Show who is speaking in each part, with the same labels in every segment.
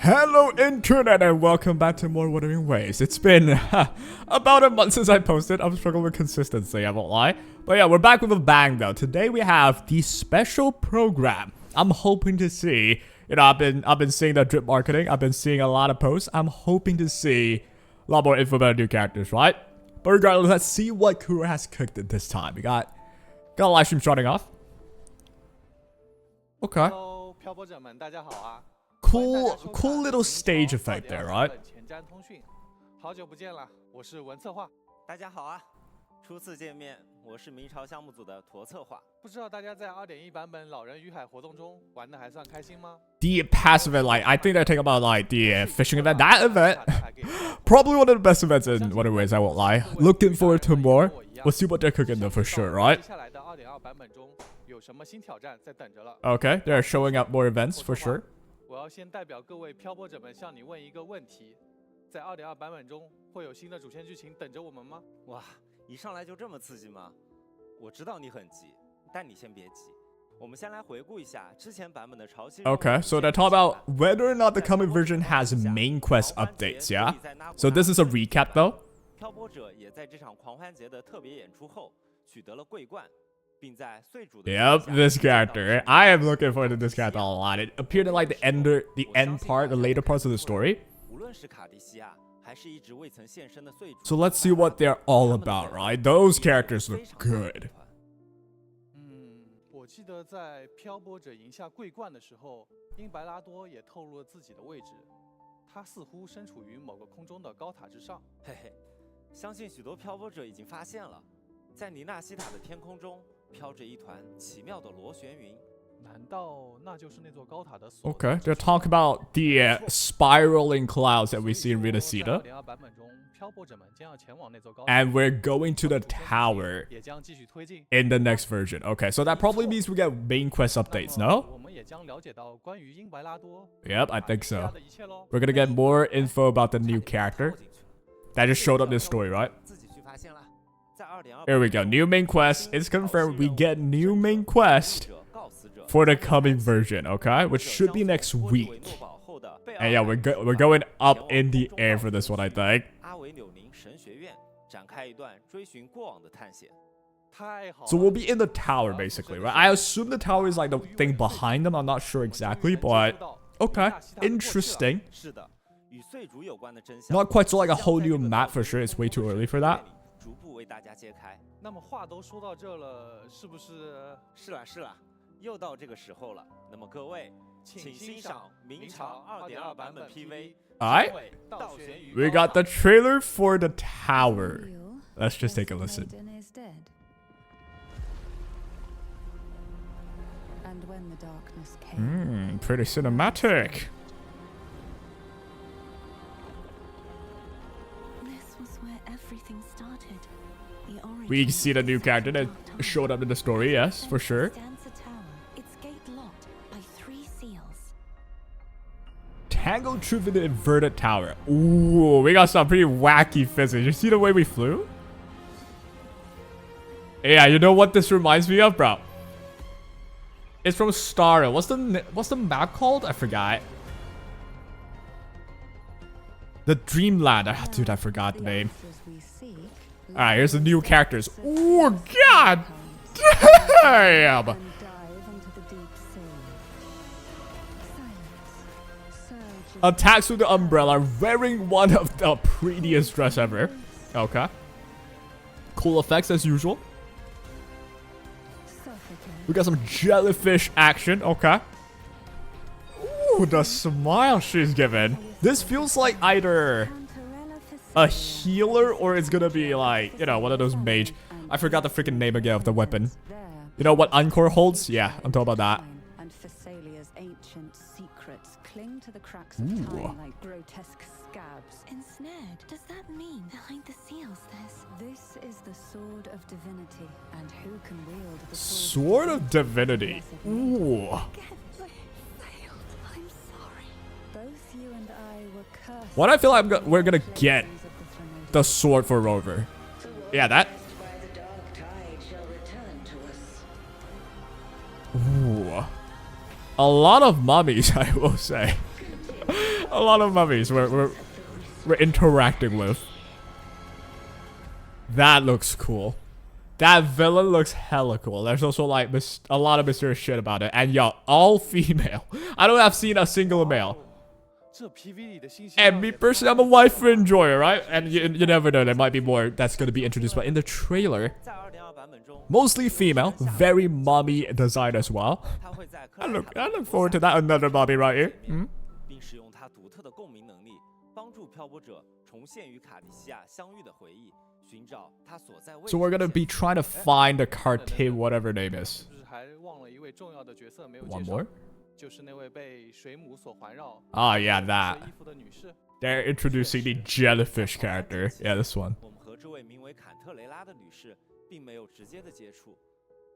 Speaker 1: Hello internet and welcome back to more Wuthering Waves. It's been about a month since I posted. I'm struggling with consistency, I won't lie. But yeah, we're back with a bang though. Today we have the special program. I'm hoping to see, I've been seeing the drip marketing. I've been seeing a lot of posts. I'm hoping to see a lot more info about new characters, right? But regardless, let's see what KURO has cooked at this time. We got a live stream starting off. Okay. Cool little stage effect there, right?
Speaker 2: 好久不见了，我是文策划。大家好啊，初次见面，我是明朝项目组的驼策划。不知道大家在 2.1 版本老人与海活动中玩的还算开心吗？
Speaker 1: The passive event, like I think they're talking about like the fishing event. That event, probably one of the best events in Wuthering Waves. I won't lie. Looking forward to more. We'll see what they're cooking though for sure, right?
Speaker 2: 接下来的 2.2 版本中有什么新挑战在等着了
Speaker 1: Okay, they're showing up more events for sure.
Speaker 2: 我要先代表各位漂泊者们向你问一个问题，在 2.2 版本中会有新的主线剧情等着我们吗？哇，一上来就这么刺激吗？我知道你很急，但你先别急。我们先来回顾一下之前版本的潮汐。
Speaker 1: Okay, so they're talking about whether or not the coming version has main quest updates, yeah? So this is a recap though.
Speaker 2: 漂泊者也在这场狂欢节的特别演出后取得了桂冠。
Speaker 1: Yep, this character. I am looking forward to this character a lot. It appeared in like the end part, the later parts of the story. So let's see what they're all about, right? Those characters look good.
Speaker 2: 我记得在漂泊者赢下桂冠的时候，英白拉多也透露了自己的位置，他似乎身处于某个空中的高塔之上。嘿嘿，相信许多漂泊者已经发现了，在尼纳西塔的天空中。 飘着一团奇妙的螺旋云，难道那就是那座高塔的所？
Speaker 1: Okay, they're talking about the spiraling clouds that we see in Ridacita. And we're going to the tower in the next version. Okay, so that probably means we get main quest updates, no? Yep, I think so. We're gonna get more info about the new character that just showed up in this story, right? Here we go. New main quest. It's confirmed we get new main quest for the coming version, okay? Which should be next week. And yeah, we're going up in the air for this one, I think. So we'll be in the tower, basically, right? I assume the tower is like the thing behind them. I'm not sure exactly, but okay. Interesting. Not quite so like a whole new map for sure. It's way too early for that.
Speaker 2: 逐步为大家揭开。那么话都说到这了，是不是？是了，又到这个时候了。那么各位，请欣赏明朝 2.2 版本 PV。Alright,
Speaker 1: we got the trailer for the tower. Let's just take a listen. Pretty cinematic. We see the new character that showed up in the story, yes, for sure. Tangled truth in the inverted tower. Ooh, we got some pretty wacky physics. You see the way we flew? Yeah, you know what this reminds me of, bro? It's from Star. What's the map called? I forgot. The Dreamland. Dude, I forgot the name. Alright, here's the new characters. Oh, god damn! Attacks with the umbrella, wearing one of the prettiest dress ever. Okay. Cool effects as usual. We got some jellyfish action. Okay. Ooh, the smile she's given. This feels like either a healer, or it's gonna be like, one of those mage. I forgot the freaking name again of the weapon. You know what Encore holds? Yeah, I'm talking about that. Ooh.
Speaker 3: Like grotesque scabs. Ensnared. Does that mean behind the seals this is the sword of divinity, and who can wield the
Speaker 1: sword of divinity? Ooh.
Speaker 3: I'm sorry. Both you and I were cursed.
Speaker 1: What I feel like we're gonna get the sword for Rover. Yeah, that. Ooh. A lot of mummies, I will say. A lot of mummies we're interacting with. That looks cool. That villain looks hella cool. There's also like a lot of mysterious shit about it. And yo, all female. I don't have seen a single male. And me personally, I'm a wife enjoyer, right? And you never know, there might be more that's gonna be introduced. But in the trailer, mostly female, very mommy design as well. I look forward to that. Another mommy right here. Hmm? So we're gonna be trying to find the Carte, whatever her name is. One more? Ah, yeah, that. They're introducing the jellyfish character. Yeah, this one.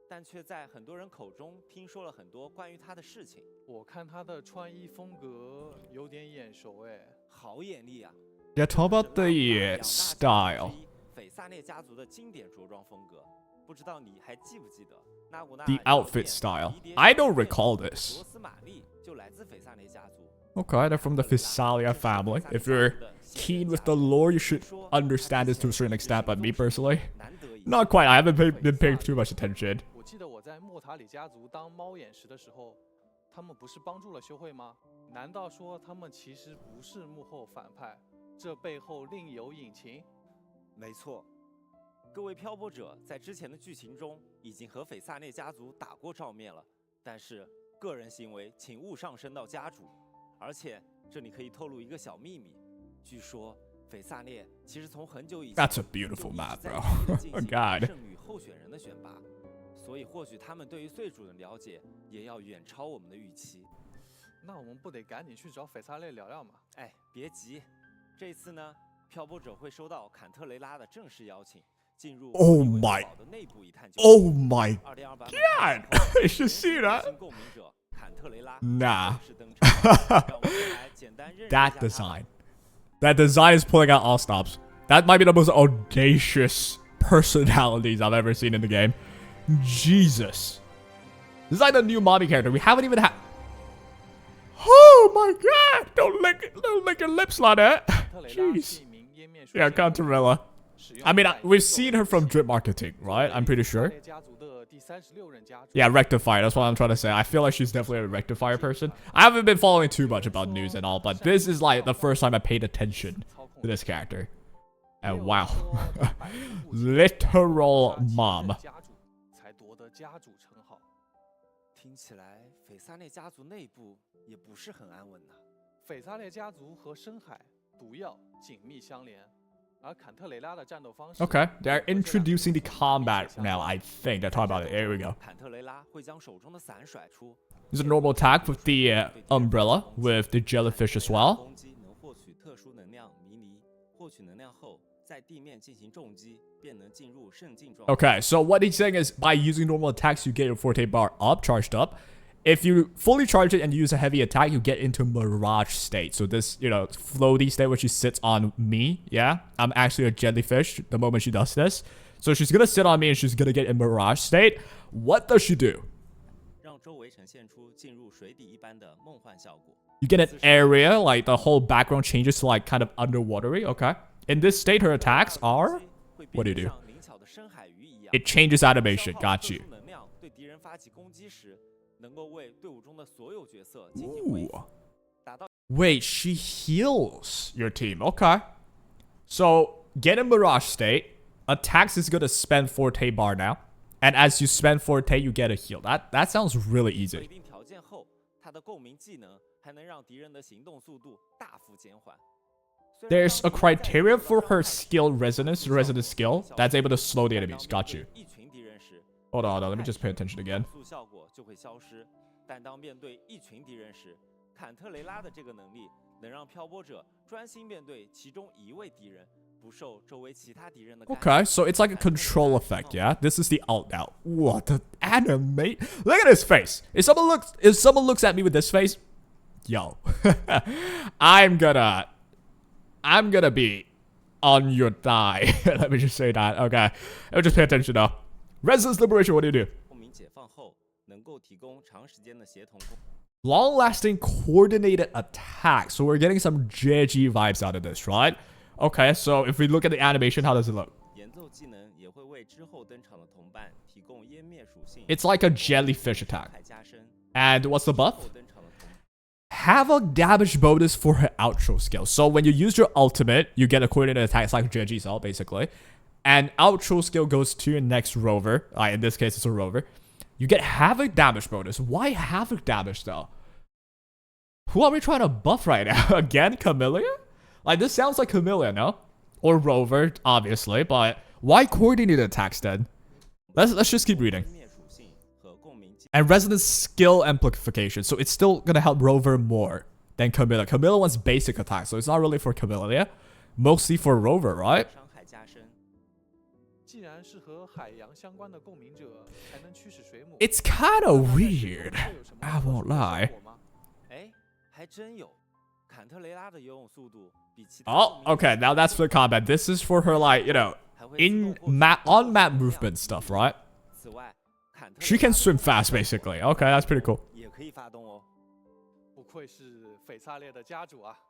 Speaker 2: 但却在很多人口中听说了很多关于他的事情。我看他的穿衣风格有点眼熟哎，好眼力啊！
Speaker 1: Yeah, talk about the style.
Speaker 2: 斐萨涅家族的经典着装风格，不知道你还记不记得
Speaker 1: ？The outfit style. I don't recall this.
Speaker 2: 罗斯玛丽就来自斐萨涅家族。
Speaker 1: Okay, they're from the Physalia family. If you're keen with the lore, you should understand this to a certain extent. But me personally, not quite. I haven't been paying too much attention.
Speaker 2: 我记得我在莫塔里家族当猫眼石的时候，他们不是帮助了修会吗？难道说他们其实不是幕后反派？这背后另有隐情？没错，各位漂泊者在之前的剧情中已经和斐萨涅家族打过照面了，但是个人行为请勿上升到家主。而且这里可以透露一个小秘密，据说斐萨涅其实从很久以前
Speaker 1: That's a beautiful map, bro. Oh God.
Speaker 2: 圣女候选人的选拔。 所以或许他们对于岁主的了解也要远超我们的预期。那我们不得赶紧去找斐萨列聊聊吗？哎，别急，这次呢，漂泊者会收到坎特雷拉的正式邀请，进入
Speaker 1: Oh my
Speaker 2: 的内部一探究。
Speaker 1: Oh my God! You should see that.
Speaker 2: 共鸣者坎特雷拉
Speaker 1: Nah.
Speaker 2: 正式登场。让我们来简单认识一下
Speaker 1: That design. That design is pulling out all stops. That might be the most audacious personalities I've ever seen in the game. Jesus. This is like the new mommy character. We haven't even had... Oh my God! Don't lick your lips like that. Jeez. Yeah, canterella. I mean, we've seen her from drip marketing, right? I'm pretty sure. Yeah, rectifier. That's what I'm trying to say. I feel like she's definitely a rectifier person. I haven't been following too much about news and all, but this is like the first time I paid attention to this character. And wow. Literal mom.
Speaker 2: 家主称号，听起来斐萨涅家族内部也不是很安稳呐。斐萨涅家族和深海、毒药紧密相连，而坎特雷拉的战斗方式。
Speaker 1: Okay, they're introducing the combat now. I think they're talking about it. Here we go.
Speaker 2: 坎特雷拉会将手中的伞甩出。
Speaker 1: There's a normal attack with the umbrella with the jellyfish as well.
Speaker 2: 攻击能获取特殊能量迷离，获取能量后在地面进行重击。
Speaker 1: Okay, so what he's saying is by using normal attacks, you get your forte bar up, charged up. If you fully charge it and use a heavy attack, you get into mirage state. So this, you know, floaty state where she sits on me. Yeah, I'm actually a jellyfish the moment she does this. So she's gonna sit on me and she's gonna get in mirage state. What does she do? You get an area, like the whole background changes to like kind of underwatery. Okay. In this state, her attacks are... What do you do? It changes animation. Got you. Ooh. Wait, she heals your team. Okay. So, get in Mirage state. Attacks is going to spend Forte bar now. And as you spend Forte, you get a heal. That sounds really easy. There's a criteria for her skill resonance skill that's able to slow the enemies. Got you. Hold on, let me just pay attention again. Okay, so it's like a control effect, yeah? This is the alt now. What the animate? Look at his face. If someone looks at me with this face, yo, I'm gonna be on your thigh. Let me just say that. Okay. Let me just pay attention now. Resonance liberation, what do you do? Long-lasting coordinated attack. So we're getting some JG vibes out of this, right? Okay, so if we look at the animation, how does it look? It's like a jellyfish attack. And what's the buff? Havoc damage bonus for her outro skill. So when you use your ultimate, you get a coordinated attack. It's like a JG cell, basically. And outro skill goes to your next rover. In this case, it's a rover. You get Havoc damage bonus. Why Havoc damage, though? Who are we trying to buff right now? Again, Camellia? Like, this sounds like Camellia, no? Or rover, obviously. But why coordinated attacks, then? Let's just keep reading. And resonance skill amplification. So it's still gonna help rover more than Camellia. Camellia wants basic attack, so it's not really for Camellia. Mostly for rover, right? It's kind of weird. I won't lie. Oh, okay. Now that's for combat. This is for her, like, you know, on map movement stuff, right? She can swim fast, basically. Okay, that's pretty cool.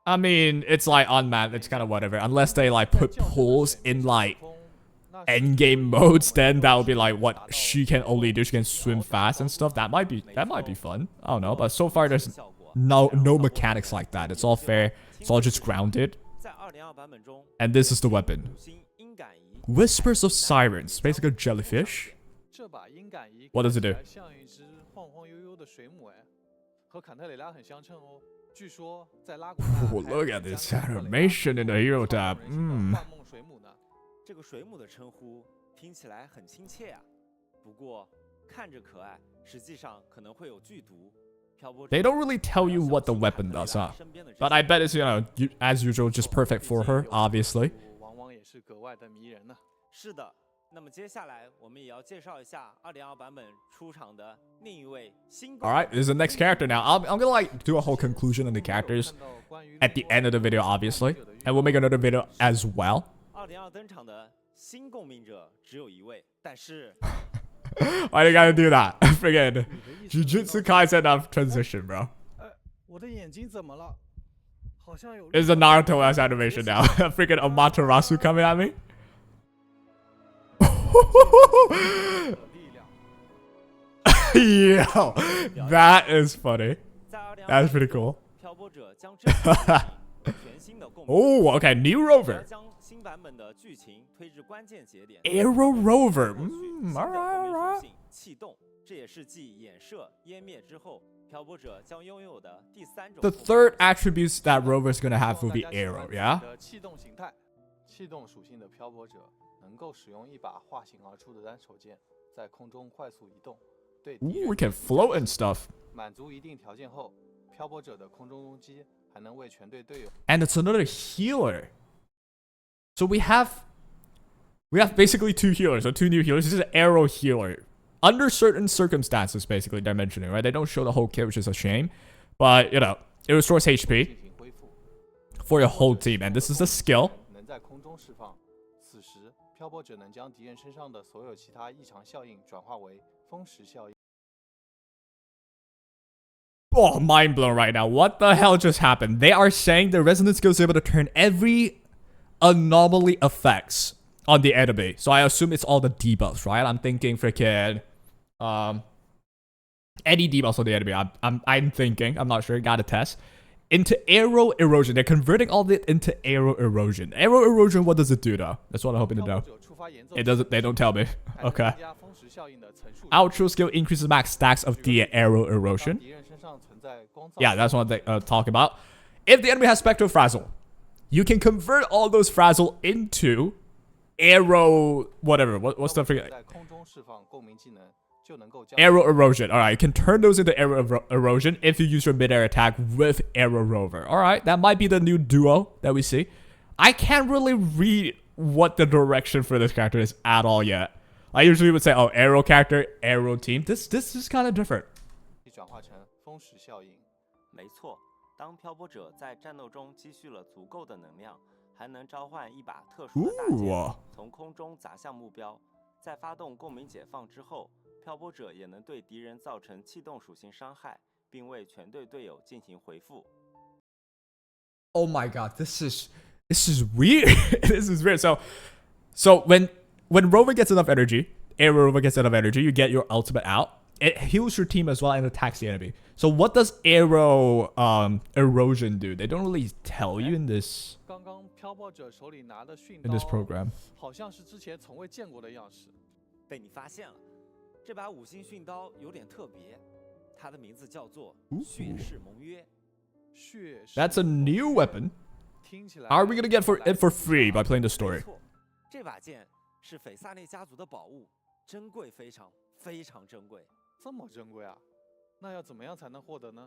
Speaker 1: I mean, it's like on map. It's kind of whatever. Unless they like put pulls in like endgame modes, then that would be like what she can only do. She can swim fast and stuff. That might be fun. I don't know, but so far there's no mechanics like that. It's all fair. It's all just grounded. And this is the weapon. Whispers of Sirens. Basically a jellyfish. What does it do? Ooh, look at this animation in the hero tab. They don't really tell you what the weapon does, huh? But I bet it's, you know, as usual, just perfect for her, obviously. Alright, this is the next character now. I'm gonna like do a whole conclusion on the characters at the end of the video, obviously. And we'll make another video as well. Why do you gotta do that? Friggin' Jujutsu Kaisen of transition, bro. It's a Naruto-ass animation now. Friggin' Amaterasu coming at me. Yo, that is funny. That's pretty cool. Oh, okay, new rover. Arrow rover. Alright. The third attributes that rover is gonna have will be arrow, yeah? Ooh, we can float and stuff. And it's another healer. So we have basically two healers, or two new healers. This is an arrow healer. Under certain circumstances, basically, they're mentioning, right? They don't show the whole kit, which is a shame. But, you know, it restores HP for your whole team. And this is a skill. Oh, mind blown right now. What the hell just happened? They are saying the resonance skill is able to turn every anomaly effects on the enemy. So I assume it's all the debuffs, right? I'm thinking freaking any debuffs on the enemy. I'm thinking, I'm not sure, gotta test. Into arrow erosion. They're converting all of it into arrow erosion. Arrow erosion, what does it do though? That's what I'm hoping to know. It doesn't, they don't tell me. Okay. Outro skill increases max stacks of the arrow erosion. Yeah, that's what they talk about. If the enemy has spectral frazzle, you can convert all those frazzle into arrow whatever. What's the freaking arrow erosion? All right, you can turn those into arrow erosion if you use your mid-air attack with arrow rover. All right, that might be the new duo that we see. I can't really read what the direction for this character is at all yet. I usually would say, oh, arrow character, arrow team. This is kind of different. Ooh.
Speaker 4: 并为全队队友进行回复。
Speaker 1: Oh my god, this is weird. This is weird. So when Rover gets enough energy, Arrow Rover gets enough energy, you get your ultimate out. It heals your team as well and attacks the enemy. So what does Arrow erosion do? They don't really tell you in this
Speaker 2: 刚刚漂泊者手里拿的训
Speaker 1: in
Speaker 2: 刀
Speaker 1: this program.
Speaker 2: 好像是之前从未见过的样式。
Speaker 4: 被你发现了，这把5星训刀有点特别，它的名字叫做血誓盟约。
Speaker 2: 血誓
Speaker 1: That's a new weapon.
Speaker 2: 听起来
Speaker 1: How are we gonna get it for free by playing the
Speaker 4: 没
Speaker 1: story?
Speaker 4: 错，这把剑是斐萨内家族的宝物，珍贵非常，非常珍贵。
Speaker 2: 这么珍贵啊？那要怎么样才能获得呢？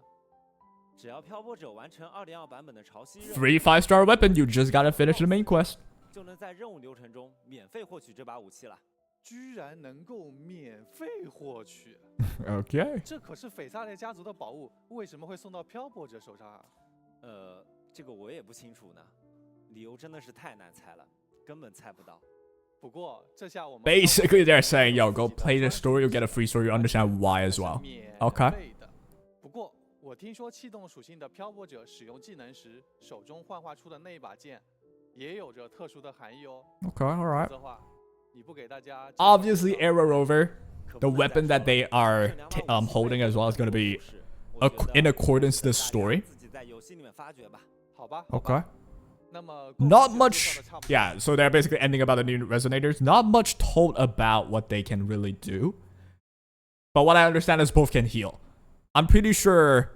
Speaker 4: 只要漂泊者完成2.2版本的潮汐任务，
Speaker 1: Free 5-star weapon, you just gotta finish the main quest.
Speaker 4: 就能在任务流程中免费获取这把武器了。
Speaker 2: 居然能够免费获取，
Speaker 1: Okay.
Speaker 2: 这可是斐萨列家族的宝物，为什么会送到漂泊者手上啊？
Speaker 4: 这个我也不清楚呢，理由真的是太难猜了，根本猜不到。
Speaker 2: 不过这下我们
Speaker 1: Basically, they're saying, yo, go play this story, you'll get a free story, you understand why as well.
Speaker 2: 免
Speaker 1: Okay.
Speaker 2: 费的。不过我听说气动属性的漂泊者使用技能时，手中幻化出的那一把剑，也有着特殊的含义哦。
Speaker 1: Okay, alright.
Speaker 2: 否则的话，你不给大家
Speaker 1: Obviously, Arrow Rover, the weapon that they are holding as well is going to be in accordance to this story.
Speaker 4: 自己在游戏里面发掘吧。
Speaker 2: 好吧
Speaker 1: Okay.
Speaker 2: 那么
Speaker 1: Not much. Yeah, so they're basically ending about the new resonators. Not much told about what they can really do. But what I understand is both can heal. I'm pretty sure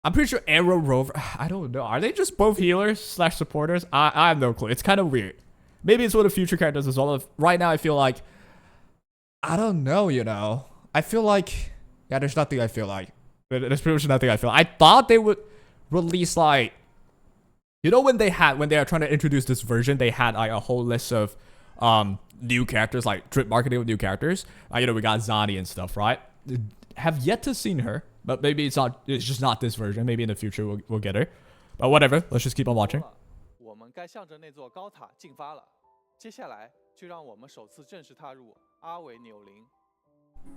Speaker 1: Arrow Rover, I don't know. Are they just both healers / supporters? I have no clue. It's kind of weird. Maybe it's one of the future characters as well. Right now I feel like, I don't know, you know. I feel like, yeah, there's nothing I feel like. There's pretty much nothing I feel. I thought they would release like, you know, when they are trying to introduce this version, they had like a whole list of new characters, like drip marketing with new characters. You know, we got Zani and stuff, right? Have yet to seen her, but maybe it's just not this version. Maybe in the future we'll get her. But whatever, let's just keep on watching.
Speaker 2: 我们该向着那座高塔进发了。接下来就让我们首次正式踏入阿维纽林。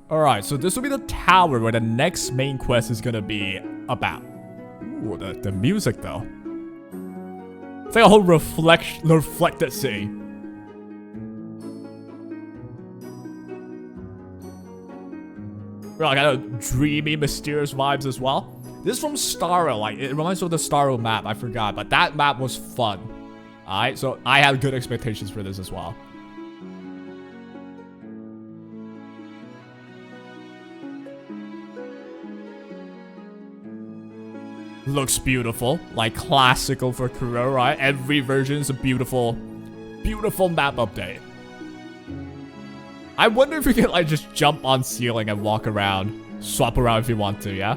Speaker 1: Alright, so this will be the tower where the next main quest is gonna be about. Ooh, the music though. It's like a whole reflected city. Well, kind of dreamy, mysterious vibes as well. This is from Starro, like it reminds me of the Starro map, I forgot, but that map was fun. Alright, so I have good expectations for this as well. Looks beautiful, like classical for KURO, right? Every version is a beautiful map update. I wonder if you can like just jump on ceiling and walk around, swap around if you want to, yeah?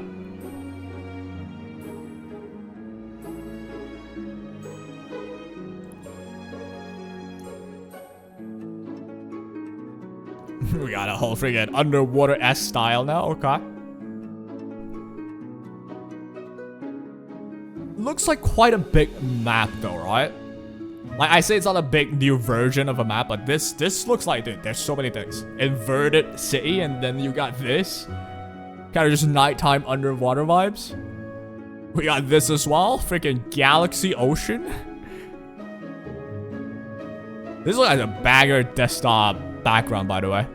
Speaker 1: We got a whole friggin' underwater-esque style now, okay. Looks like quite a big map though, right? Like I say it's not a big new version of a map, but this looks like, dude, there's so many things. Inverted city, and then you got this. Kind of just nighttime underwater vibes. We got this as well. Freaking galaxy ocean. This looks like a bagger desktop background, by the way.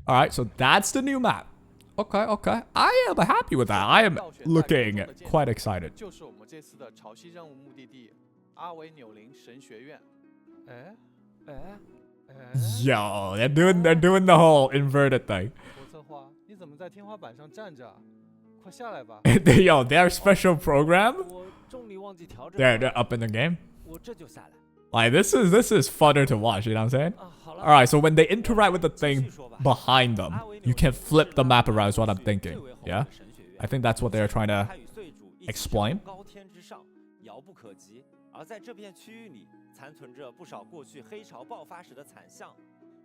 Speaker 1: Alright, so that's the new map. Okay, okay. I am happy with that. I am looking quite excited.
Speaker 2: 就是我们这次的潮汐任务目的地阿维纽林神学院。哎哎哎！
Speaker 1: Yo, they're doing the whole inverted thing.
Speaker 2: 国策划，你怎么在天花板上站着啊？快下来吧！
Speaker 1: Yo, their special program.
Speaker 4: 我重力忘记调整。
Speaker 1: They're up in the game.
Speaker 4: 我这就下来。
Speaker 1: Like this is funner to watch, you know what I'm saying?
Speaker 4: 好了。
Speaker 1: Alright, so when they interact with the thing behind them, you can flip the map around is what I'm thinking. Yeah? I think that's what they're trying to explain.
Speaker 4: 高天之上，遥不可及。而在这片区域里，残存着不少过去黑潮爆发时的残像。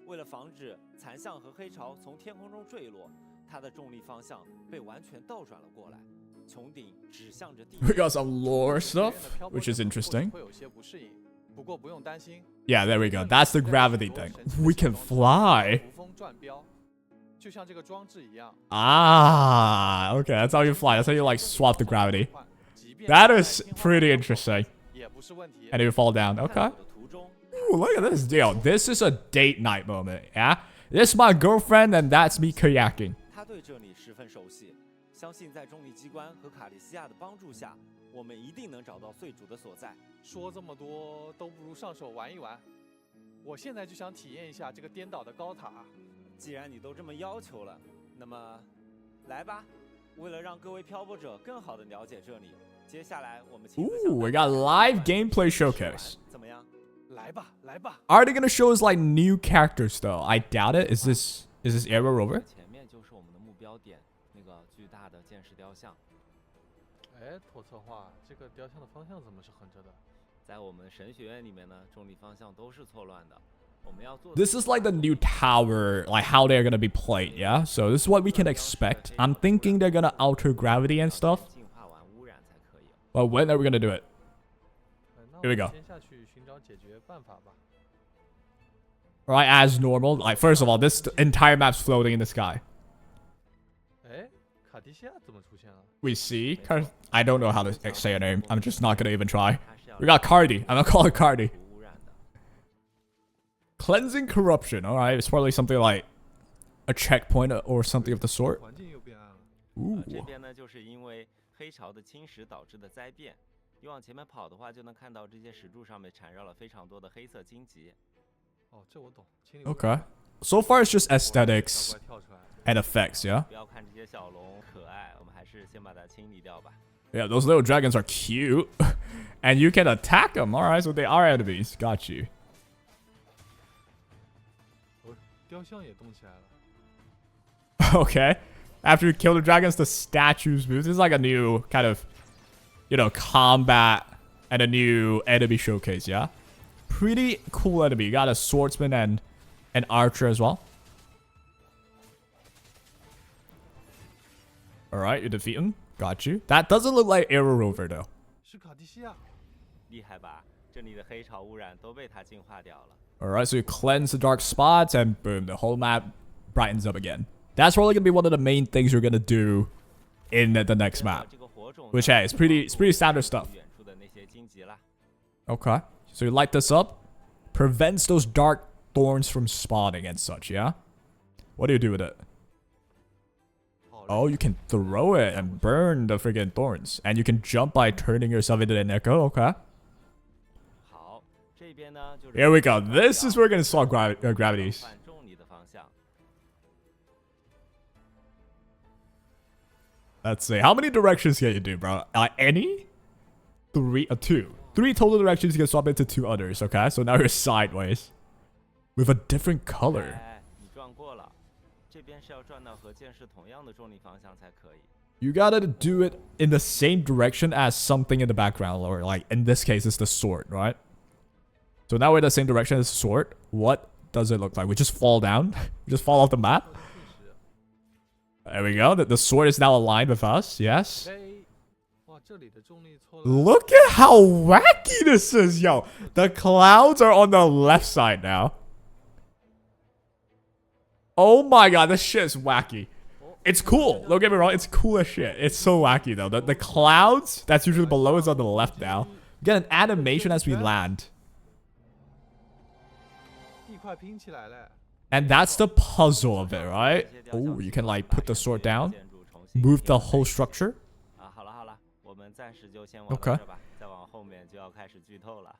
Speaker 4: 为了防止残像和黑潮从天空中坠落，它的重力方向被完全倒转了过来，穹顶指向着地。
Speaker 1: We got some lore stuff, which is interesting.
Speaker 2: 会有些不适应，不过不用担心。
Speaker 1: Yeah, there we go. That's the gravity thing. We can fly.
Speaker 2: 扶风转标，就像这个装置一样。
Speaker 1: Ah, okay, that's how you fly. That's how you like swap the gravity. That is pretty interesting.
Speaker 2: 也不是问题。
Speaker 1: And you fall down.
Speaker 4: 探
Speaker 1: Okay.
Speaker 4: 索的途中，
Speaker 1: Ooh, look at this deal. This is a date night moment. Yeah, this is my girlfriend, and that's me kayaking.
Speaker 4: 他对这里十分熟悉，相信在重力机关和卡利西亚的帮助下，我们一定能找到碎主的所在。
Speaker 2: 说这么多都不如上手玩一玩。我现在就想体验一下这个颠倒的高塔。
Speaker 4: 既然你都这么要求了，那么来吧。为了让各位漂泊者更好的了解这里，接下来我们亲自
Speaker 1: Ooh, we got live gameplay showcase.
Speaker 4: 怎么样？
Speaker 2: 来吧，来吧。
Speaker 1: Are they gonna show us like new characters though? I doubt it. Is this Arrow Rover?
Speaker 4: 前面就是我们的目标点，那个巨大的剑士雕像。
Speaker 2: 哎，托策划，这个雕像的方向怎么是横着的？
Speaker 4: 在我们神学院里面呢，重力方向都是错乱的。我们要做
Speaker 1: This is like the new tower, like how they're gonna be played, yeah? So this is what we can expect. I'm thinking they're gonna alter gravity and stuff.
Speaker 4: 净化完污染才可以。
Speaker 1: But when are we gonna do it?
Speaker 2: 那
Speaker 1: Here we
Speaker 2: 我
Speaker 1: go.
Speaker 2: 们先下去寻找解决办法吧。
Speaker 1: Right, as normal. Like, first of all, this entire map's floating in the sky.
Speaker 2: 哎，卡地西亚怎么出现了？
Speaker 1: We see. I don't know how to say her name. I'm just not gonna even try. We got Cardi. I'm gonna call it Cardi.
Speaker 4: 污染的。
Speaker 1: Cleansing corruption. All right, it's probably something like a checkpoint or something of the sort.
Speaker 2: 环境又变暗了。
Speaker 4: 这
Speaker 1: Ooh.
Speaker 4: 边呢，就是因为黑潮的侵蚀导致的灾变。你往前面跑的话，就能看到这些石柱上面缠绕了非常多的黑色荆棘。
Speaker 2: 哦，这我懂。清理
Speaker 1: Okay. So far, it's just
Speaker 2: 小
Speaker 1: aesthetics
Speaker 2: 怪跳出来。
Speaker 1: and effects, yeah?
Speaker 4: 不要看这些小龙可爱，我们还是先把它清理掉吧。
Speaker 1: Yeah, those little dragons are cute. And you can attack them. All right, so they are enemies. Got you.
Speaker 2: 哦，雕像也动起来了。
Speaker 1: Okay. After you kill the dragons, the statues move. This is like a new kind of, combat and a new enemy showcase, yeah? Pretty cool enemy. You got a swordsman and an archer as well. Alright, you defeat him. Got you. That doesn't look like Arrow Rover, though.
Speaker 2: 是卡地西亚。
Speaker 4: 厉害吧？这里的黑潮污染都被它净化掉了。
Speaker 1: Alright, so you cleanse the dark spots, and boom, the whole map brightens up again. That's probably gonna be one of the main things you're gonna do in the next map.
Speaker 4: 这个火种
Speaker 1: Which, hey, it's pretty standard stuff.
Speaker 4: 远处的那些荆棘啦。
Speaker 1: Okay. So you light this up. Prevents those dark thorns from spawning and such, yeah? What do you do with it?
Speaker 2: 好嘞
Speaker 1: Oh, you can throw it and burn the friggin' thorns. And you can jump by turning yourself into an echo. Okay.
Speaker 4: 好，这边呢就是
Speaker 1: Here we go. This is where we're gonna solve gravities.
Speaker 4: 换重力的方向。
Speaker 1: Let's see. How many directions can you do, bro? Any? Two. Three total directions. You can swap into two others. Okay. So now you're sideways. With a different color.
Speaker 4: 哎，你转过了，这边是要转到和剑士同样的重力方向才可以。
Speaker 1: You gotta do it in the same direction as something in the background, or like in this case, it's the sword, right? So now we're in the same direction as the sword. What does it look like? We just fall down? We just fall off the map? There we go. The sword is now aligned with us. Yes.
Speaker 2: 哎，哇，这里的重力错了。
Speaker 1: Look at how wacky this is, yo. The clouds are on the left side now. Oh my god, this shit is wacky. It's cool. Don't get me wrong. It's cool as shit. It's so wacky, though. The clouds that's usually below is on the left now. Get an animation as we land.
Speaker 2: 地块拼起来了。
Speaker 1: And that's the puzzle of it, right? Oh, you can like put the sword down, move the whole structure.
Speaker 4: 啊，好了好了，我们暂时就先玩
Speaker 1: Okay.
Speaker 4: 到这吧，再往后面就要开始剧透了。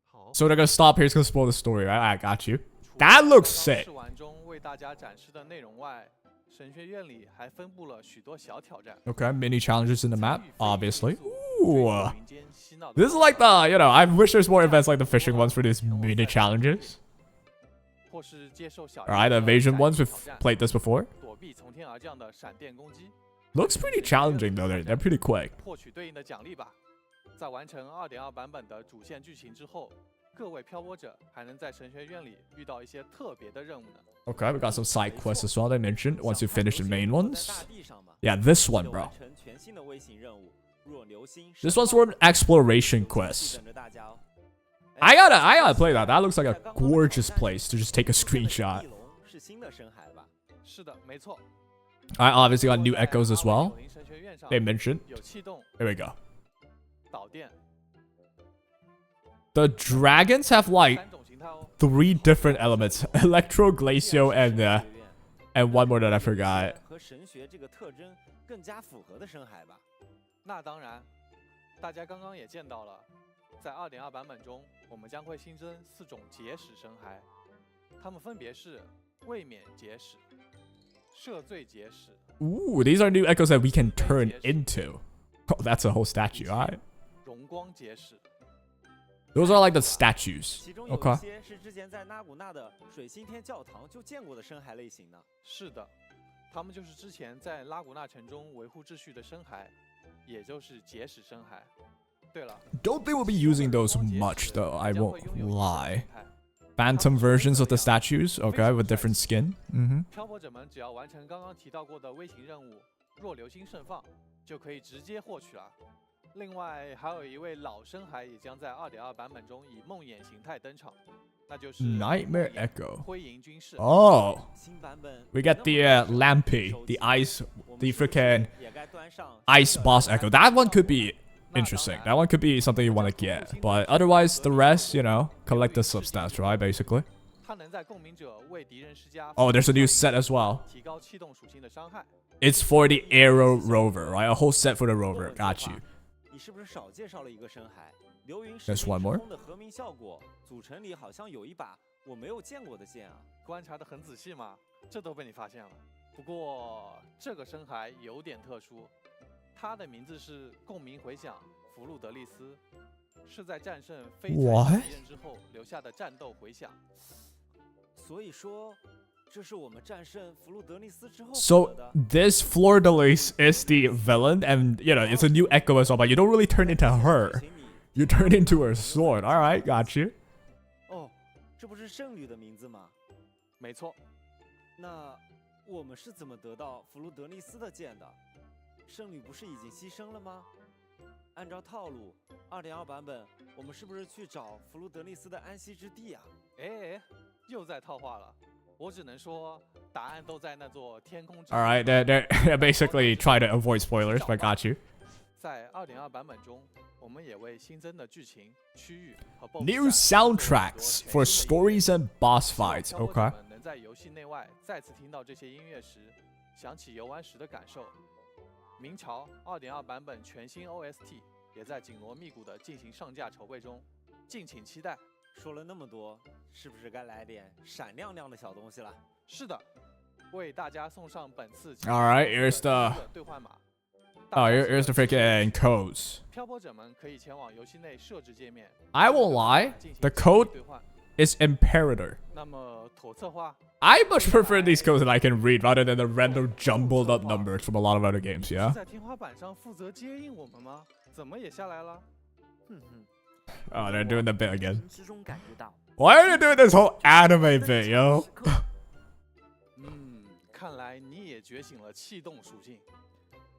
Speaker 2: 好。
Speaker 1: So they're gonna stop here. It's gonna spoil the story, right? I got you. That looks sick.
Speaker 2: 试玩中为大家展示的内容外，神学院里还分布了许多小挑战。
Speaker 1: Okay, mini challenges in the map, obviously.
Speaker 2: 追
Speaker 1: Ooh.
Speaker 2: 逐云间嬉闹的
Speaker 1: This is like the, I wish there's more events like the fishing ones for these mini challenges.
Speaker 2: 或是接受小
Speaker 1: Alright, the
Speaker 2: 人的
Speaker 1: evasion
Speaker 2: 闪
Speaker 1: ones,
Speaker 2: 击
Speaker 1: we've
Speaker 2: 挑战
Speaker 1: played this before.
Speaker 2: 躲避从天而降的闪电攻击，
Speaker 1: Looks pretty challenging though, they're pretty quick.
Speaker 2: 获取对应的奖励吧。在完成2.2版本的主线剧情之后，各位漂泊者还能在神学院里遇到一些特别的任务呢。
Speaker 1: Okay, we got some side quests as well they mentioned once you finish the main
Speaker 4: 在
Speaker 1: ones.
Speaker 4: 大地上嘛
Speaker 1: Yeah, this
Speaker 4: 记
Speaker 1: one,
Speaker 4: 得
Speaker 1: bro.
Speaker 4: 完成全新的微型任务，若流星
Speaker 1: This one's for an exploration quest.
Speaker 4: 等着大家哦。
Speaker 1: I gotta play that. That looks like a gorgeous place to just take a screenshot.
Speaker 4: 翼龙是新的深海吧？
Speaker 2: 是的，没错。
Speaker 1: I obviously got new echoes as
Speaker 2: 在阿
Speaker 1: well.
Speaker 2: 维纽林神学院上
Speaker 1: They mentioned.
Speaker 2: 有气动、
Speaker 1: Here we go.
Speaker 2: 导电
Speaker 1: The dragons have like
Speaker 2: 3种形态哦。
Speaker 1: 3 different elements: electro, glacio, and one more that I forgot.
Speaker 4: 和神学这个特征更加符合的深海吧。
Speaker 2: 那当然，大家刚刚也见到了，在2.2版本中，我们将会新增4种结石深海，它们分别是卫冕结石、赦罪结石、
Speaker 1: Ooh, these are new echoes that we can turn into. Oh, that's a whole statue. All right.
Speaker 2: 荣光结石。
Speaker 1: Those are like the statues.
Speaker 4: 其中有
Speaker 1: Okay.
Speaker 4: 一些是之前在纳古纳的水星天教堂就见过的深海类型呢。
Speaker 2: 是的，它们就是之前在拉古纳城中维护秩序的深海，也就是结石深海。对了，
Speaker 1: Don't think we'll be using those much, though. I
Speaker 2: 将
Speaker 1: won't
Speaker 2: 会拥有一个
Speaker 1: lie.
Speaker 2: 形态
Speaker 1: Phantom versions of the statues, okay, with different skin. Mm-hmm.
Speaker 2: 漂泊者们只要完成刚刚提到过的微型任务“若流星盛放”，就可以直接获取了。另外，还有一位老深海也将在2.2版本中以梦魇形态登场，那就是
Speaker 1: Nightmare
Speaker 2: 梦魇
Speaker 1: Echo.
Speaker 2: 灰营军士。
Speaker 1: Oh,
Speaker 4: 新版本
Speaker 1: we get the Lampy, the ice,
Speaker 4: 我们
Speaker 1: the
Speaker 4: 是不是
Speaker 1: freaking
Speaker 4: 也该端上
Speaker 1: ice
Speaker 4: 这个
Speaker 1: boss
Speaker 4: 蓝
Speaker 1: echo.
Speaker 4: 白
Speaker 1: That one
Speaker 4: 色
Speaker 1: could be
Speaker 2: 那
Speaker 1: interesting.
Speaker 2: 当
Speaker 1: That one could be something you want to get. But otherwise, the rest, you know, collect the substats, right? Basically.
Speaker 2: 它能在共鸣者为敌人施加
Speaker 1: Oh, there's a new set as well.
Speaker 2: 提高气动属性的伤害。
Speaker 1: It's for the Arrow Rover, right? A whole set for the Rover. Got you.
Speaker 4: 你是不是少介绍了一个深海？流云
Speaker 1: There's
Speaker 4: 石
Speaker 1: one
Speaker 4: 之
Speaker 1: more.
Speaker 4: 空的和鸣效果，组成里好像有一把我没有见过的剑啊。
Speaker 2: 观察得很仔细嘛，这都被你发现了。不过这个深海有点特殊，它的名字是共鸣回响弗路德利斯，是在战胜非采
Speaker 1: What？
Speaker 2: 敌人之后留下的战斗回响。
Speaker 4: 所以说，这是我们战胜弗鲁德利斯之后获
Speaker 1: So
Speaker 4: 得的。
Speaker 1: this Fleur de Lis is the villain, and you know it's a new Echo as well. But you don't really turn into her.
Speaker 4: 请你
Speaker 1: You turn into her sword. All right, got you.
Speaker 4: 哦，这不是圣女的名字吗？
Speaker 2: 没错，
Speaker 4: 那我们是怎么得到弗鲁德利斯的剑的？圣女不是已经牺牲了吗？按照套路，2.2版本我们是不是去找弗鲁德利斯的安息之地啊？
Speaker 2: 哎，又在套话了。我只能说，答案都在那座天空之。
Speaker 1: All right, they're basically trying to avoid spoilers, but got you.
Speaker 2: 在2.2版本中，我们也为新增的剧情、区域和 BOSS
Speaker 1: New
Speaker 2: 战做了很多
Speaker 1: soundtracks
Speaker 2: 全
Speaker 1: for
Speaker 2: 新的音乐
Speaker 1: stories and boss
Speaker 2: 希望
Speaker 1: fights.
Speaker 2: 漂泊者
Speaker 1: Okay.
Speaker 2: 们能在游戏内外再次听到这些音乐时，想起游玩时的感受。明朝2.2版本全新 OST 也在紧锣密鼓地进行上架筹备中，敬请期待。
Speaker 4: 说了那么多，是不是该来点闪亮亮的小东西了？
Speaker 2: 是的，为大家送上本次
Speaker 1: All right, here's the
Speaker 2: 兑换码。
Speaker 1: oh, here's the freaking codes.
Speaker 2: 漂泊者们可以前往游戏内设置界面。
Speaker 1: I won't lie,
Speaker 2: 进行
Speaker 1: the
Speaker 2: 实际
Speaker 1: code
Speaker 2: 兑换。
Speaker 1: is Imperator.
Speaker 2: 那么妥策划，
Speaker 1: I much prefer these codes that I can read rather than the random jumbled up numbers from a lot of other games.
Speaker 2: 是
Speaker 1: Yeah.
Speaker 2: 在天花板上负责接应我们吗？怎么也下来了？
Speaker 4: 哼哼，
Speaker 1: Oh, they're doing the bit again.
Speaker 4: 之中感觉到
Speaker 1: Why are they doing this whole anime bit, yo?
Speaker 2: 看来你也觉醒了气动属性。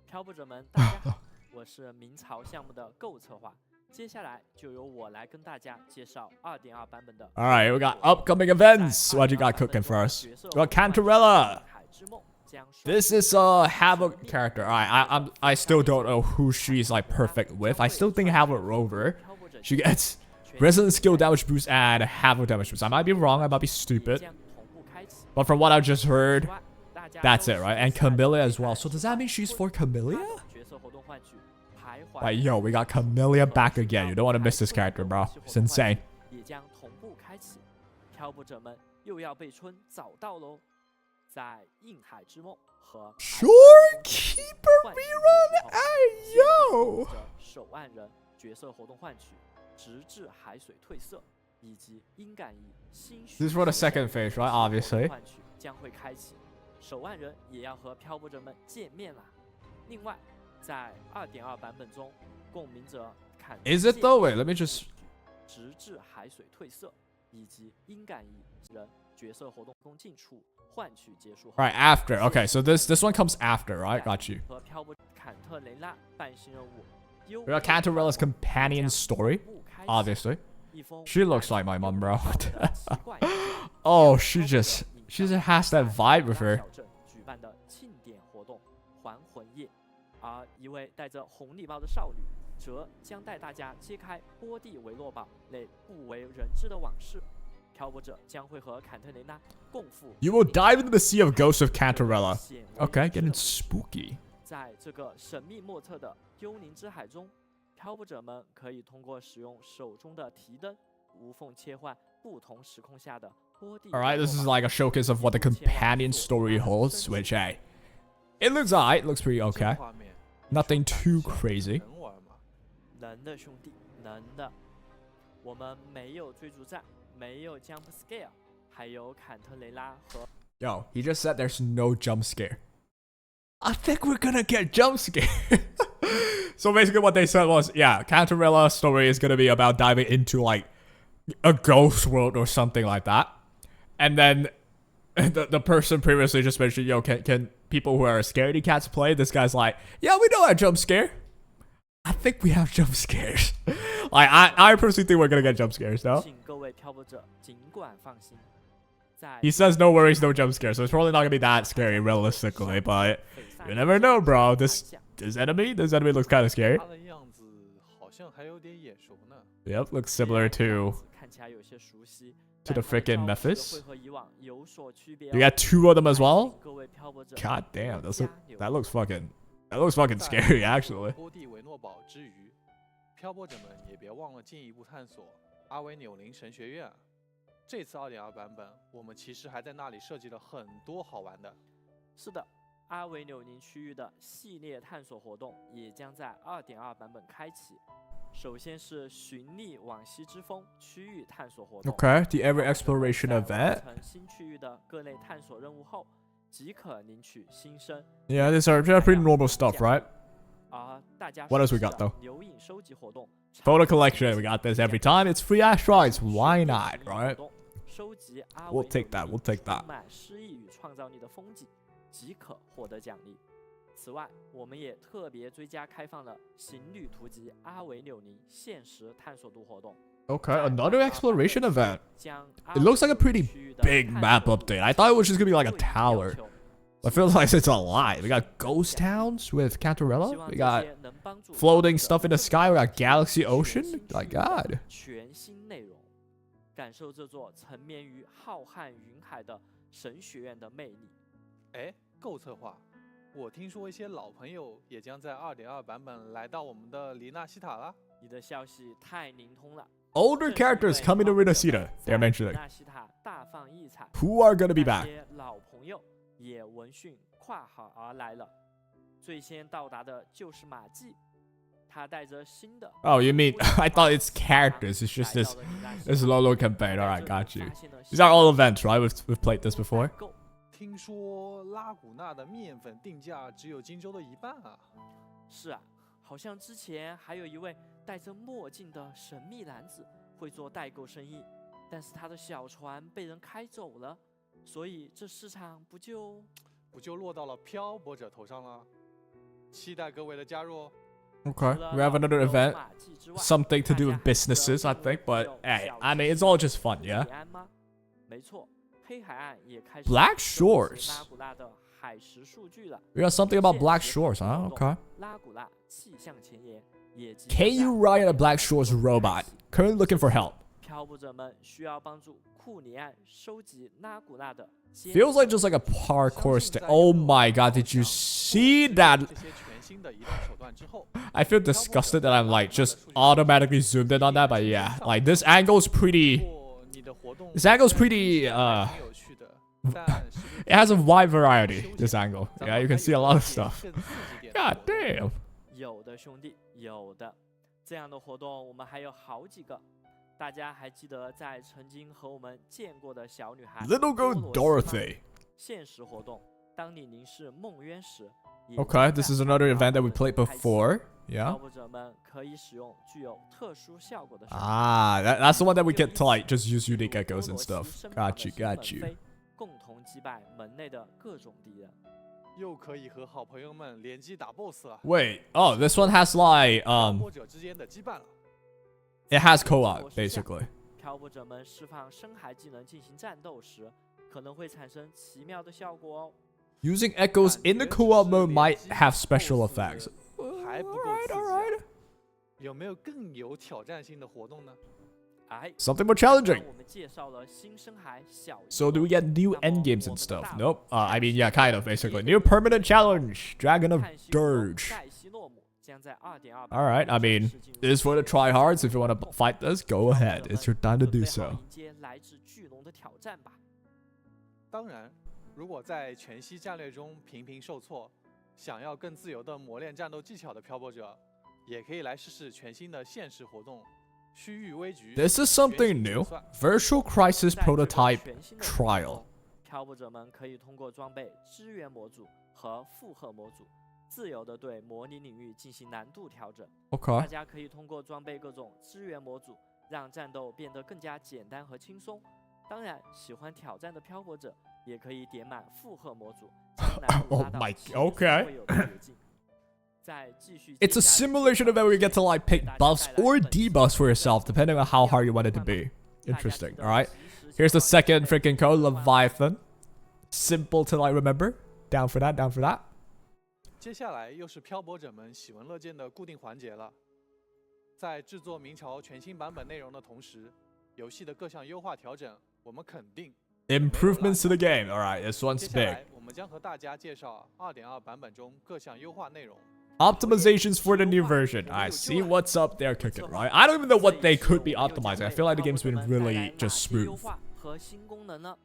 Speaker 5: 漂泊者们，大家好，我是明朝项目的购策划，接下来就由我来跟大家介绍2.2版本的。
Speaker 1: All right, we got upcoming events. What you got cooking for us? We got Canterella.
Speaker 5: 海之梦将
Speaker 1: This is a Havoc character. All right, I still don't know who she's like perfect with. I still think Havoc Rover. She gets resonant skill damage boost and Havoc damage boost. I might be wrong. I might be stupid.
Speaker 5: 将同步开启。
Speaker 1: But from what I just heard,
Speaker 5: 大家
Speaker 1: that's
Speaker 5: 都
Speaker 1: it, right?
Speaker 5: 是
Speaker 1: And
Speaker 5: 在
Speaker 1: Camellia as well. So does that mean she's for
Speaker 5: 她
Speaker 1: Camellia?
Speaker 5: 的角色活动换取徘徊
Speaker 1: Like, yo, we got Camellia back again. You don't want to miss this character, bro. It's insane.
Speaker 5: 也将同步开启，漂泊者们又要被春找到喽！在印海之梦和
Speaker 1: Shorekeeper
Speaker 5: 换取
Speaker 1: rerun.
Speaker 5: 之后
Speaker 1: Hey, yo.
Speaker 5: 手腕人角色活动换取，直至海水褪色，以及音感仪新
Speaker 1: This is for the second phase, right? Obviously.
Speaker 5: 换取将会开启，手腕人也要和漂泊者们见面啦。另外，在2.2版本中，共鸣者砍
Speaker 1: Is it though? Wait, let me just.
Speaker 5: 直至海水褪色，以及音感仪人角色活动中进处换取结束后。
Speaker 1: Right after. Okay, so this one comes after, right? Got you.
Speaker 5: 和漂泊坎特雷拉办新任务。
Speaker 1: We got Canterella's companion story, obviously. She looks like my mom, bro. Oh, she just has that vibe with her.
Speaker 5: 办的庆典活动还魂夜，而一位戴着红礼帽的少女则将带大家揭开波蒂维诺堡内不为人知的往事。漂泊者将会和坎特雷娜共赴。
Speaker 1: You will dive into the sea of ghosts of Canterella. Okay, getting spooky.
Speaker 5: 在这个神秘莫测的幽灵之海中，漂泊者们可以通过使用手中的提灯，无缝切换不同时空下的波蒂。
Speaker 1: Alright, this is like a showcase of what the companion story holds, which, hey, it looks alright, looks pretty okay. Nothing too crazy.
Speaker 5: 能的兄弟，能的。我们没有追逐战，没有 jump scare， 还有坎特雷拉和。
Speaker 1: Yo, he just said there's no jump scare. I think we're gonna get jump scare. So basically what they said was, yeah, Canterella's story is gonna be about diving into like a ghost world or something like that. And then the person previously just mentioned, yo, can people who are scaredy cats play? This guy's like, yeah, we know a jump scare. I think we have jump scares. Like, I personally think we're gonna get jump scares, though.
Speaker 5: 请各位漂泊者尽管放心。
Speaker 1: He says no worries, no jump scares, so it's probably not gonna be that scary realistically, but you never know, bro. This enemy looks kind of scary.
Speaker 2: 他的样子好像还有点眼熟呢。
Speaker 1: Yep, looks similar to
Speaker 5: 看起来有些熟悉。
Speaker 1: the freaking Memphis.
Speaker 5: 会和以往有所区别。
Speaker 1: You got 2 of them as well?
Speaker 5: 各位漂泊者
Speaker 1: God damn, that looks fucking scary, actually.
Speaker 2: 波蒂维诺堡之余，漂泊者们也别忘了进一步探索阿维纽林神学院。这次2.2版本，我们其实还在那里设计了很多好玩的。
Speaker 5: 是的，阿维纽宁区域的系列探索活动也将在2.2版本开启。首先是寻觅往昔之风区域探索活动。
Speaker 1: Okay, the every exploration event.
Speaker 5: 完成新区域的各类探索任务后，即可领取新生。
Speaker 1: Yeah, these are pretty normal stuff, right?
Speaker 5: 而大家
Speaker 1: What else we got, though?
Speaker 5: 留影收集活动。
Speaker 1: Photo collection, we got this every time. It's free asteroids. Why not, right?
Speaker 5: 收集阿
Speaker 1: We'll take that. We'll take that.
Speaker 5: 充满诗意与创造力的风景，即可获得奖励。此外，我们也特别追加开放了行旅图集阿维纽尼限时探索度活动。
Speaker 1: Okay, another exploration event.
Speaker 5: 将
Speaker 1: It looks like a pretty big map update. I thought it was just gonna be like a tower. I feel like it's a lot. We got ghost towns with Canterella. We got floating stuff in the sky. We got galaxy ocean. My God.
Speaker 5: 全新内容，感受这座沉眠于浩瀚云海的神学院的魅力。
Speaker 2: 哎，够策划！我听说一些老朋友也将在2.2版本来到我们的黎纳西塔了。
Speaker 5: 你的消息太灵通了。
Speaker 1: Older characters coming to Renacita. They're mentioning.
Speaker 5: 纳西塔大放异彩。
Speaker 1: Who are gonna be
Speaker 5: 那
Speaker 1: back?
Speaker 5: 些老朋友也闻讯跨海而来了。最先到达的就是马季，他带着新的。
Speaker 1: Oh, you mean I thought it's characters. It's just this Lolo campaign. All right, got you. These are all events, right? We've played this before.
Speaker 2: 听说拉古纳的面粉定价只有荆州的一半啊！
Speaker 5: 是啊，好像之前还有一位戴着墨镜的神秘男子会做代购生意，但是他的小船被人开走了，所以这市场不就
Speaker 2: 落到了漂泊者头上了？期待各位的加入哦。
Speaker 1: Okay, we have another event. Something to do with businesses, I think. But hey, I mean, it's all just fun, yeah?
Speaker 5: 没错，黑海岸也开始
Speaker 1: Black Shores.
Speaker 5: 拉古纳的海蚀数据了。
Speaker 1: We got something about Black Shores, huh? Okay.
Speaker 5: 拉古纳气象前沿也即
Speaker 1: Can you ride a Black Shores robot? Currently looking for help.
Speaker 5: 漂泊者们需要帮助库里岸收集拉古纳的。
Speaker 1: Feels like just like a parkour stick. Oh my god, did you see that?
Speaker 2: 这些全新的移动手段之后，
Speaker 1: I feel disgusted that I'm like just automatically zoomed in on that, but yeah, like this angle's pretty.
Speaker 2: 不过你的活动
Speaker 1: This angle's pretty.
Speaker 2: 挺有趣的，但
Speaker 1: It has a wide variety. This angle, yeah, you can see a lot of stuff.
Speaker 2: 更刺激点。
Speaker 1: God damn.
Speaker 5: 有的兄弟，有的，这样的活动我们还有好几个。大家还记得在曾经和我们见过的小女孩
Speaker 1: Little girl
Speaker 5: 多罗西吗
Speaker 1: Dorothy.
Speaker 5: 限时活动，当你凝视梦渊时。也
Speaker 1: Okay,
Speaker 5: 将
Speaker 1: this
Speaker 5: 在
Speaker 1: is another event that we played
Speaker 5: 开启
Speaker 1: before.
Speaker 5: 漂
Speaker 1: Yeah.
Speaker 5: 泊者们可以使用具有特殊效果的手
Speaker 1: Ah, that's the one that we get to like just use
Speaker 5: 与
Speaker 1: unique echoes
Speaker 5: 多
Speaker 1: and
Speaker 5: 罗
Speaker 1: stuff.
Speaker 5: 西身旁
Speaker 1: Got
Speaker 5: 的
Speaker 1: you,
Speaker 5: 新
Speaker 1: got
Speaker 5: 门
Speaker 1: you.
Speaker 5: 飞共同击败门内的各种敌人。
Speaker 2: 又可以和好朋友们联机打 BOSS 了。
Speaker 1: Wait, oh, this one has like
Speaker 2: 漂泊者之间的羁绊了。
Speaker 1: it has co-op basically.
Speaker 5: 漂泊者们释放深海技能进行战斗时，可能会产生奇妙的效果哦。
Speaker 1: Using echoes in the co-op mode might have special effects.
Speaker 2: 还不够刺激啊，有没有更有挑战性的活动呢？
Speaker 1: Something more challenging.
Speaker 5: 我们介绍了新深海小
Speaker 1: So do we get new end games and stuff? Nope. I mean, yeah, kind of, basically. New permanent challenge. Dragon of Dirge.
Speaker 5: 盖西诺姆将在 2.2
Speaker 1: Alright, I mean, this is for the tryhards. If you want to fight this, go ahead. It's your time to do so.
Speaker 5: 迎接来自巨龙的挑战吧。
Speaker 2: 当然，如果在全息战略中频频受挫，想要更自由地磨练战斗技巧的漂泊者，也可以来试试全新的现实活动。
Speaker 1: This is something new. Virtual Crisis Prototype Trial.
Speaker 5: 漂泊者们可以通过装备支援模组和负荷模组，自由地对模拟领域进行难度调整。大
Speaker 1: Okay.
Speaker 5: 家可以通过装备各种支援模组，让战斗变得更加简单和轻松。当然，喜欢挑战的漂泊者也可以点满负荷模组，将难度
Speaker 1: Oh
Speaker 5: 拉到
Speaker 1: my-
Speaker 5: 前
Speaker 1: okay.
Speaker 5: 所未有的绝境。
Speaker 1: It's a simulation of where you get to like pick buffs or debuffs for yourself, depending on how hard you want it to be. Interesting. Alright. Here's the second freaking code, Leviathan. Simple to like remember. Down for that, down for that.
Speaker 2: 接下来又是漂泊者们喜闻乐见的固定环节了。在制作明朝全新版本内容的同时，游戏的各项优化调整，我们肯定
Speaker 1: Improvements to the game. Alright, this one's
Speaker 2: 接下
Speaker 1: big.
Speaker 2: 来我们将和大家介绍2.2版本中各项优化内容。
Speaker 1: Optimizations for the new version. I see what's up there cooking, right? I don't even know what they could be optimizing. I feel like the game's been really just smooth.
Speaker 5: 和新功能呢？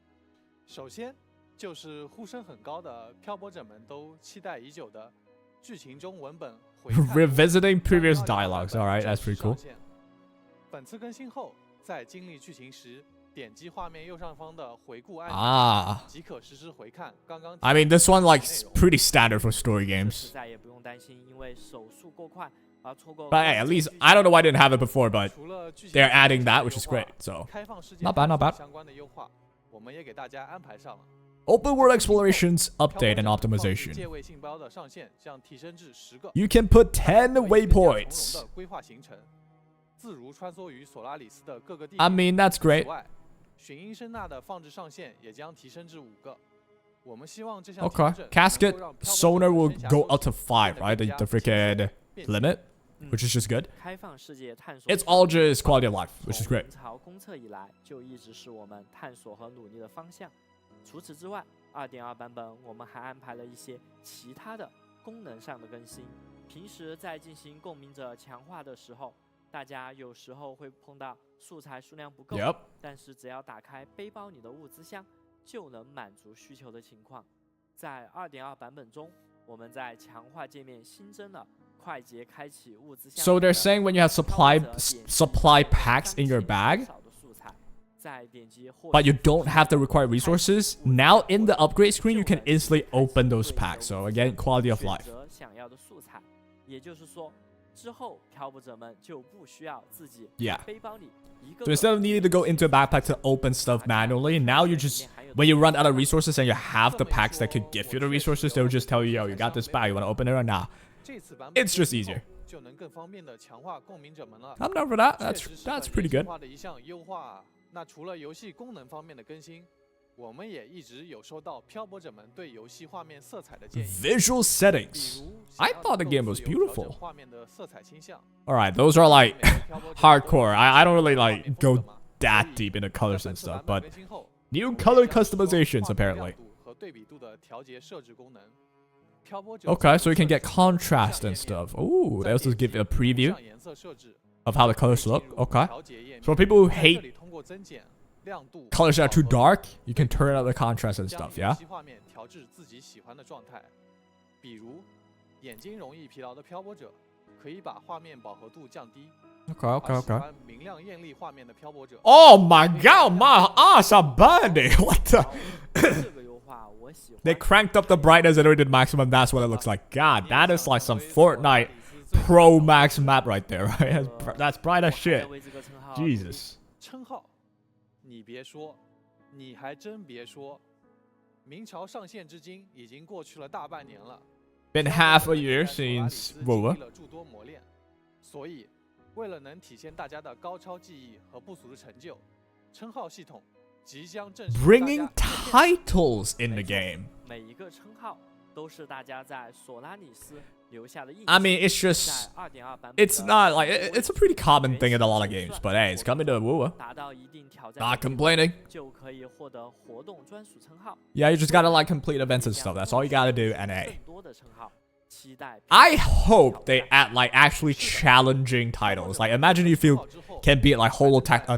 Speaker 2: 首先就是呼声很高的漂泊者们都期待已久的剧情中文本回看
Speaker 1: Revisiting previous dialogues. Alright, that's pretty cool.
Speaker 2: 本次更新后，在经历剧情时，点击画面右上方的回顾按钮，
Speaker 1: Ah.
Speaker 2: 即可实时回看刚刚。
Speaker 1: I mean, this one like pretty standard for story games.
Speaker 5: 再也不用担心因为手速过快而错过。
Speaker 1: But hey, at least I don't know why I didn't have it before, but
Speaker 2: 除了剧情
Speaker 1: they're adding that, which is great. So
Speaker 2: 开放世界
Speaker 1: not bad, not bad.
Speaker 2: 相关的优化，我们也给大家安排上了。
Speaker 1: open world explorations update and optimization.
Speaker 2: 借位信标的上限将提升至10个。
Speaker 1: You can put 10 waypoints.
Speaker 2: 的规划行程，自如穿梭于索拉里斯的各个地
Speaker 1: I
Speaker 2: 点。
Speaker 1: mean, that's great.
Speaker 2: 此外，寻音声呐的放置上限也将提升至5个。我们希望这项
Speaker 1: Okay.
Speaker 2: 调整
Speaker 1: Casket
Speaker 2: 能够让漂泊者
Speaker 1: sonar will
Speaker 2: 闲暇
Speaker 1: go
Speaker 2: 收
Speaker 1: up to
Speaker 2: 集
Speaker 1: 5,
Speaker 2: 变得
Speaker 1: right? The
Speaker 2: 更加
Speaker 1: freaking
Speaker 2: 便捷
Speaker 1: limit, which is just good.
Speaker 5: 开放世界探索。
Speaker 1: It's all just quality of life, which is
Speaker 5: 从
Speaker 1: great.
Speaker 5: 明朝公测以来，就一直是我们探索和努力的方向。除此之外，2.2版本我们还安排了一些其他的功能上的更新。平时在进行共鸣者强化的时候，大家有时候会碰到素材数量不够，
Speaker 1: Yep.
Speaker 5: 但是只要打开背包里的物资箱，就能满足需求的情况。在2.2版本中，我们在强化界面新增了快捷开启物资箱。
Speaker 1: So they're saying when you have supply packs in your bag,
Speaker 5: 再点击获
Speaker 1: but you don't have the required resources, now in the upgrade screen you can easily open those packs. So again, quality of life.
Speaker 5: 选择想要的素材，也就是说，之后漂泊者们就不需要自己
Speaker 1: Yeah.
Speaker 5: 背包里一个
Speaker 1: So instead of needing to go into a backpack to open stuff manually, now you just, when you run out of resources and you have the packs that could give you the resources, they'll just tell you, yo, you got this bag, you want to open it or not?
Speaker 2: 这次版本
Speaker 1: It's just easier.
Speaker 2: 就能更方便的强化共鸣者们了。
Speaker 1: I'm down for that.
Speaker 2: 确实是
Speaker 1: That's
Speaker 2: 很
Speaker 1: pretty
Speaker 2: 人性
Speaker 1: good.
Speaker 2: 化的一项优化啊。那除了游戏功能方面的更新，我们也一直有收到漂泊者们对游戏画面色彩的建议。
Speaker 1: Visual
Speaker 2: 比
Speaker 1: settings.
Speaker 2: 如
Speaker 1: I
Speaker 2: 想要
Speaker 1: thought the
Speaker 2: 能够
Speaker 1: game was
Speaker 2: 自由调整
Speaker 1: beautiful.
Speaker 2: 画面的色彩倾向。
Speaker 1: Alright, those are like
Speaker 2: 每个漂泊者都有
Speaker 1: hardcore. I don't really
Speaker 2: 画面
Speaker 1: like
Speaker 2: 风
Speaker 1: go
Speaker 2: 格嘛
Speaker 1: that
Speaker 2: 所以
Speaker 1: deep into
Speaker 2: 在
Speaker 1: colors
Speaker 2: 本
Speaker 1: and
Speaker 2: 次
Speaker 1: stuff,
Speaker 2: 版本
Speaker 1: but
Speaker 2: 更新后
Speaker 1: new
Speaker 2: 我们
Speaker 1: color
Speaker 2: 也将提升
Speaker 1: customizations
Speaker 2: 画面亮
Speaker 1: apparently.
Speaker 2: 度和对比度的调节设置功能。漂泊者
Speaker 1: Okay, so you can get
Speaker 2: 设置
Speaker 1: contrast
Speaker 2: 图
Speaker 1: and
Speaker 2: 像页面
Speaker 1: stuff. Ooh, they also give you a
Speaker 2: 图
Speaker 1: preview
Speaker 2: 像颜色设置
Speaker 1: of how the
Speaker 2: 可以
Speaker 1: colors
Speaker 2: 进
Speaker 1: look.
Speaker 2: 入
Speaker 1: Okay.
Speaker 2: 调节页面
Speaker 1: So for people who
Speaker 2: 在这
Speaker 1: hate
Speaker 2: 里通过增减亮度
Speaker 1: colors that are too
Speaker 2: 饱和度
Speaker 1: dark, you can turn up the contrast and
Speaker 2: 将
Speaker 1: stuff,
Speaker 2: 游
Speaker 1: yeah?
Speaker 2: 戏画面调至自己喜欢的状态，比如眼睛容易疲劳的漂泊者，可以把画面饱和度降低；
Speaker 1: Okay,
Speaker 2: 而
Speaker 1: okay,
Speaker 2: 喜
Speaker 1: okay.
Speaker 2: 欢明亮艳丽画面的漂泊者，
Speaker 1: Oh my god, my ass are burning. What the?
Speaker 5: 这个优化我喜欢。
Speaker 1: They cranked up the brightness and rated maximum. That's what it looks like. God, that is like some Fortnite Pro Max map right there, right? That's bright as
Speaker 5: 我还
Speaker 1: shit.
Speaker 5: 为这个称号
Speaker 1: Jesus.
Speaker 2: 称号，你别说，你还真别说，明朝上线至今已经过去了大半年了。
Speaker 1: Been half a year since
Speaker 2: 经
Speaker 1: WoW.
Speaker 2: 历了诸多磨练，所以为了能体现大家的高超技艺和不俗的成就，称号系统即将正式
Speaker 1: Bringing titles in the game.
Speaker 5: 每一个称号都是大家在索拉里斯留下的印记。
Speaker 1: I mean, it's just, it's not like, it's a pretty common thing in a lot of games, but hey, it's coming to WoW.
Speaker 5: 达到一定挑战
Speaker 1: Not complaining.
Speaker 5: 就可以获得活动专属称号。
Speaker 1: Yeah, you just gotta like complete events and stuff. That's all you gotta do, and hey.
Speaker 5: 更多的称号，期待
Speaker 1: I hope they add like actually challenging titles. Like imagine if you can beat like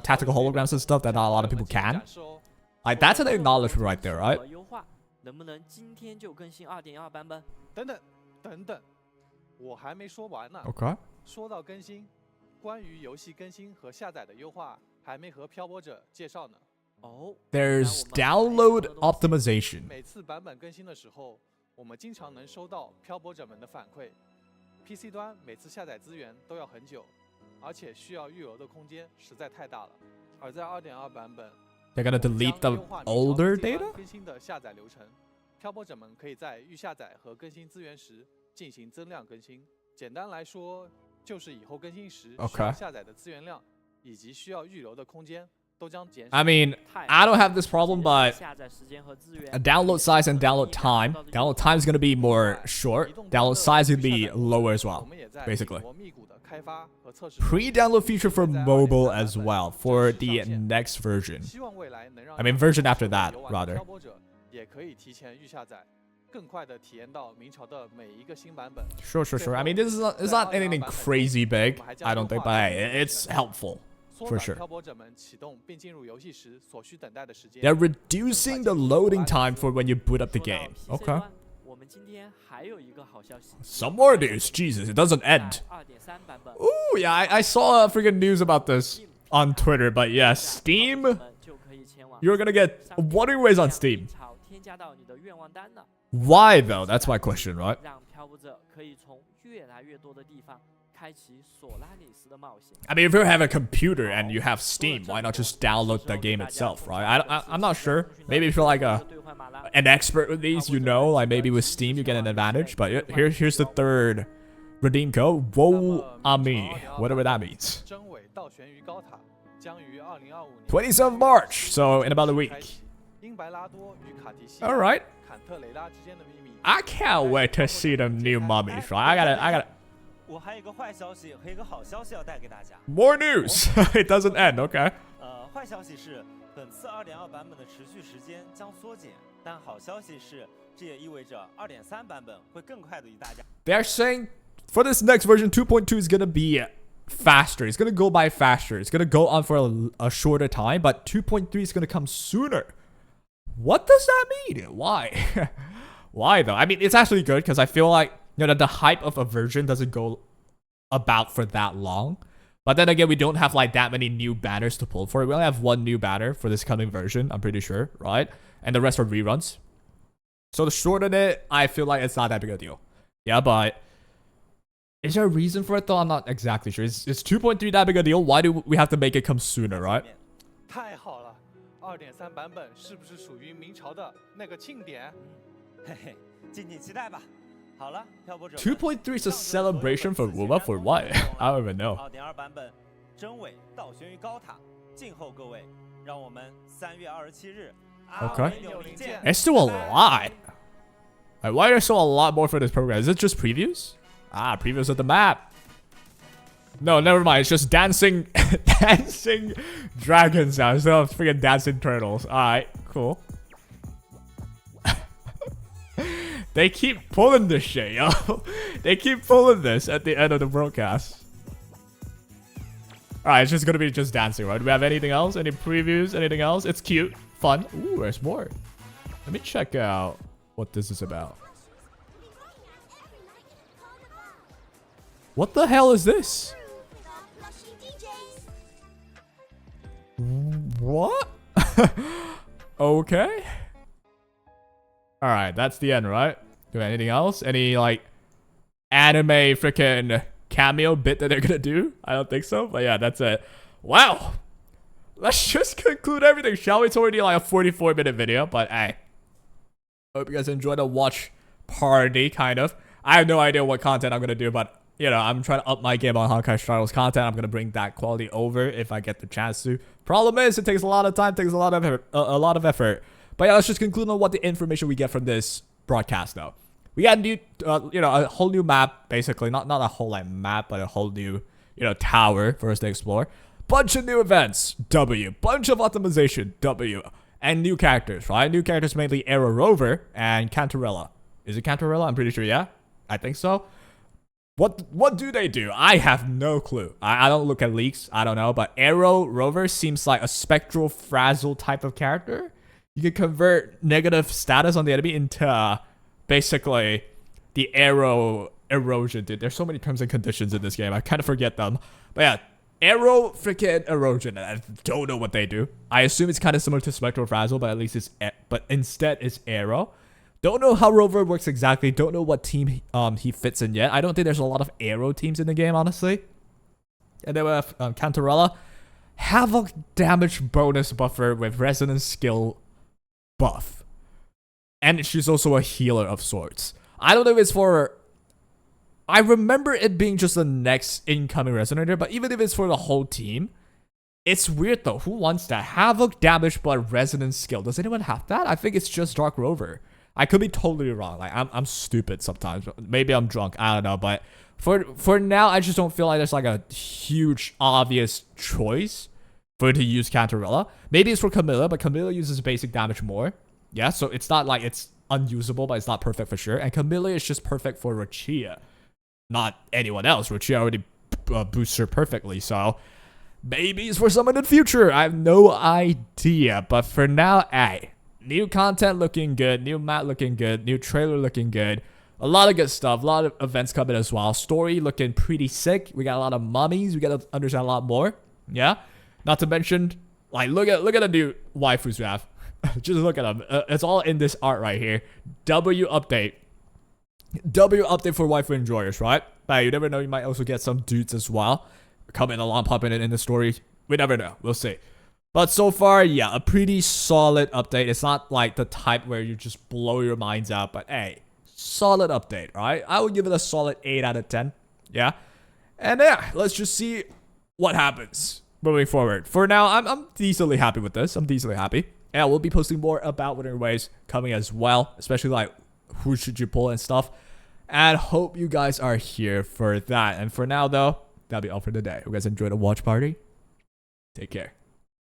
Speaker 1: tactical holograms and stuff that not a lot of people can. Like that's an acknowledgement right there, right?
Speaker 5: 和优化，能不能今天就更新2.2版本？
Speaker 2: 等等，我还没说完呢。
Speaker 1: Okay.
Speaker 2: 说到更新，关于游戏更新和下载的优化，还没和漂泊者介绍呢。
Speaker 5: 哦，
Speaker 1: There's download optimization.
Speaker 2: 每次版本更新的时候，我们经常能收到漂泊者们的反馈。PC 端每次下载资源都要很久，而且需要预留的空间实在太大了。而在2.2版本，
Speaker 1: They're gonna delete the older data?
Speaker 2: 更新的下载流程，漂泊者们可以在预下载和更新资源时进行增量更新。简单来说，就是以后更新时需要下载的资源量以及需要预留的空间都将减少。
Speaker 1: I mean, I don't have this problem, but
Speaker 5: 下载时间和资源
Speaker 1: a download size and download time. Download time is gonna be more short. Download size is gonna be lower as well.
Speaker 2: 我们也在
Speaker 1: basically
Speaker 2: 密锣密鼓的开发和测试。
Speaker 1: Pre-download feature for mobile as well for the next version.
Speaker 2: 希望未来能让
Speaker 1: I mean, version after that,
Speaker 2: 游玩的
Speaker 1: rather.
Speaker 2: 漂泊者也可以提前预下载，更快的体验到明朝的每一个新版本。
Speaker 1: Sure. I mean, this is not, it's not anything crazy big, I don't think, but hey, it's helpful.
Speaker 2: 缩
Speaker 1: For
Speaker 2: 短
Speaker 1: sure.
Speaker 2: 漂泊者们启动并进入游戏时所需等待的时间。
Speaker 1: They're reducing the loading time for when you boot up the
Speaker 5: 说到
Speaker 1: game.
Speaker 5: PC
Speaker 1: Okay.
Speaker 5: 端我们今天还有一个好消息。
Speaker 1: Some more news. Jesus, it doesn't end.
Speaker 5: 2.3版本
Speaker 1: Ooh, yeah, I saw freaking news about this on Twitter, but yeah, Steam,
Speaker 5: 就可以前往
Speaker 1: you're gonna get Wuthering Waves on Steam.
Speaker 5: 添加到你的愿望单了，
Speaker 1: Why though? That's my question, right?
Speaker 5: 让漂泊者可以从越来越多的地方开启索拉里斯的冒险。
Speaker 1: I mean, if you have a computer and you have Steam, why not just download the game itself, right? I'm not sure. Maybe if you're like an expert with these, you know, like maybe with Steam you get an advantage. But here's the third redeem code, Woe Ami, whatever that means.
Speaker 2: 真伪倒悬于高塔将于2025年
Speaker 1: 27th March, so in about a week.
Speaker 2: 英白拉多与卡提西
Speaker 1: All right.
Speaker 2: 坎特雷拉之间的秘密。
Speaker 1: I can't wait to see the new mummies, right? I gotta.
Speaker 4: 我还有一个坏消息和一个好消息要带给大家。
Speaker 1: More news. It doesn't end. Okay.
Speaker 4: 坏消息是本次2.2版本的持续时间将缩减，但好消息是，这也意味着2.3版本会更快的与大家。
Speaker 1: They're saying for this next version, 2.2 is gonna be faster. It's gonna go by faster. It's gonna go on for a shorter time, but 2.3 is gonna come sooner. What does that mean? Why? Why though? I mean, it's actually good because I feel like the hype of a version doesn't go about for that long. But then again, we don't have like that many new banners to pull for. We only have one new banner for this coming version, I'm pretty sure, right? And the rest are reruns. So to shorten it, I feel like it's not that big a deal. Yeah, but is there a reason for it though? I'm not exactly sure. Is 2.3 that big a deal? Why do we have to make it come sooner, right?
Speaker 2: 太好了，2.3版本是不是属于明朝的那个庆典？
Speaker 4: 嘿嘿，敬请期待吧。好了，漂泊者。
Speaker 1: 2.3 is a celebration for WoW for what? I don't even know.
Speaker 4: 2.2版本真伪倒悬于高塔，静候各位。让我们3月27日。
Speaker 1: Okay.
Speaker 4: 90见。
Speaker 1: It's still a lot. Like, why are there still a lot more for this program? Is it just previews? Ah, previews of the map. No, never mind. It's just dancing, dancing dragons now instead of freaking dancing turtles. All right, cool. They keep pulling this shit, yo. They keep pulling this at the end of the broadcast. All right, it's just gonna be just dancing, right? Do we have anything else? Any previews? Anything else? It's cute, fun. Ooh, there's more. Let me check out what this is about. What the hell is this? What? Okay. All right, that's the end, right? Do we have anything else? Any like anime freaking cameo bit that they're gonna do? I don't think so, but yeah, that's it. Wow. Let's just conclude everything, shall we? It's already like a 44-minute video, but hey. Hope you guys enjoyed the watch party, kind of. I have no idea what content I'm gonna do, but you know, I'm trying to up my game on Honkai Star Rail's content. I'm gonna bring that quality over if I get the chance to. Problem is, it takes a lot of time, takes a lot of effort. But yeah, let's just conclude on what the information we get from this broadcast, though. We got a new, you know, a whole new map, basically. Not a whole like map, but a whole new, you know, tower for us to explore. Bunch of new events, W. Bunch of optimization, W. And new characters, right? New characters, mainly Arrow Rover and Canterella. Is it Canterella? I'm pretty sure, yeah. I think so. What do they do? I have no clue. I don't look at leaks. I don't know. But Arrow Rover seems like a spectral frazzle type of character. You can convert negative status on the enemy into basically the arrow erosion, dude. There's so many terms and conditions in this game. I kind of forget them. But yeah, arrow freaking erosion. I don't know what they do. I assume it's kind of similar to spectral frazzle, but at least it's instead it's arrow. Don't know how Rover works exactly. Don't know what team he fits in yet. I don't think there's a lot of arrow teams in the game, honestly. And then we have Canterella. Havoc damage bonus buffer with resonance skill buff. And she's also a healer of sorts. I don't know if it's for... I remember it being just the next incoming resonator, but even if it's for the whole team, it's weird though. Who wants that? Havoc damage but resonance skill. Does anyone have that? I think it's just Dark Rover. I could be totally wrong. Like I'm stupid sometimes. Maybe I'm drunk. I don't know. But for now, I just don't feel like there's like a huge obvious choice for it to use Canterella. Maybe it's for Camilla, but Camilla uses basic damage more. Yeah, so it's not like it's unusable, but it's not perfect for sure. And Camilla is just perfect for Rachia, not anyone else. Rachia already boosts her perfectly. So maybe it's for someone in the future. I have no idea. But for now, hey. New content looking good, new map looking good, new trailer looking good. A lot of good stuff, a lot of events coming as well. Story looking pretty sick. We got a lot of mummies. We got to understand a lot more. Yeah. Not to mention, like, look at the new waifus we have. Just look at them. It's all in this art right here. W update. W update for waifu enjoyers, right? But you never know. You might also get some dudes as well coming along, popping in the story. We never know. We'll see. But so far, yeah, a pretty solid update. It's not like the type where you just blow your minds out, but hey, solid update, right? I would give it a solid 8 out of 10, yeah? And yeah, let's just see what happens moving forward. For now, I'm decently happy with this. I'm decently happy. Yeah, we'll be posting more about Wuthering Waves coming as well, especially like who should you pull and stuff. And hope you guys are here for that. And for now, though, that'll be all for today. Hope you guys enjoyed the watch party. Take care.